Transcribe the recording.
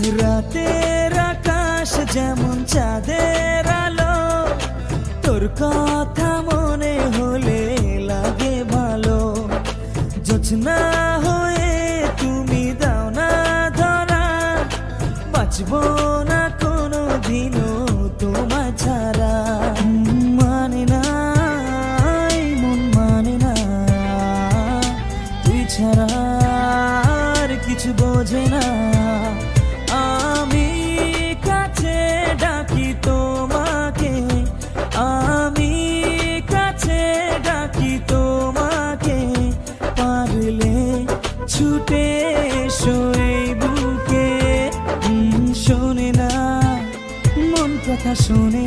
রাতের আকাশ যেমন চাঁদের আলো, তোর কথা মনে হলে লাগে ভালো। জোছনা হয়ে তুমি দাও না ধরা, বাঁচবো না কোনো দিনও তোমায় ছাড়া। মানে না এই মন মানে না, তুই ছাড়া আর কিছু বোঝে না। আমি কাছে ডাকি তোমাকে, আমি কাছে ডাকি তোমাকে, পারলে ছুটে এসো এই বুকে। শোনে না মন কথা শোনে